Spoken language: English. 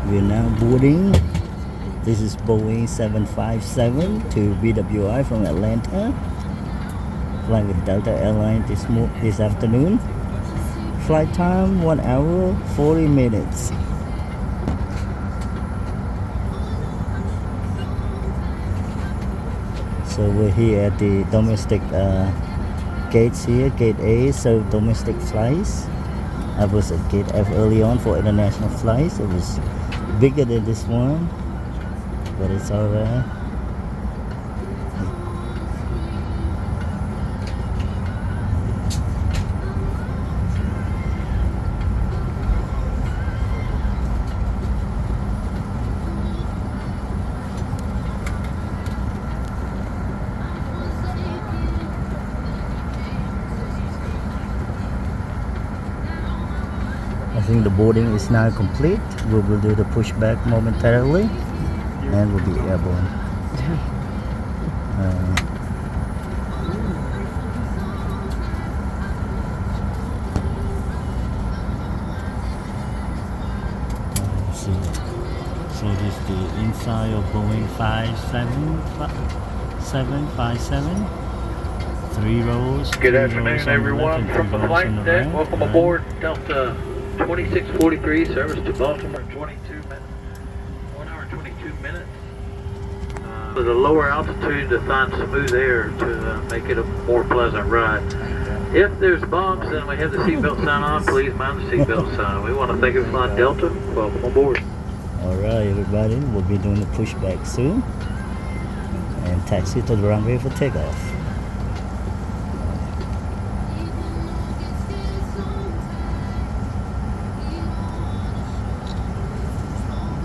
We're now boarding. This is Boeing 757 to BWI from Atlanta. Flying with Delta Airlines this afternoon. Flight time 1 hour 40 minutes. So we're here at the domestic gates here. Gate A serve domestic flights. I was at Gate F early on for international flights. It was bigger than this one, but it's alright. I think the boarding is now complete. We will do the pushback momentarily and we'll be airborne. So this is the inside of Boeing 757. 3 rows. Good afternoon, everyone. From the flight deck, welcome aboard Delta 2643, service to Baltimore, 22 minutes. 1 hour 22 minutes. With a lower altitude to find smooth air to make it a more pleasant ride. If there's bumps and we have the seatbelt sign on, please mind the seatbelt sign. We want to thank you for flying Delta. Welcome aboard. Alright, everybody, we'll be doing the pushback soon and taxi to the runway for takeoff.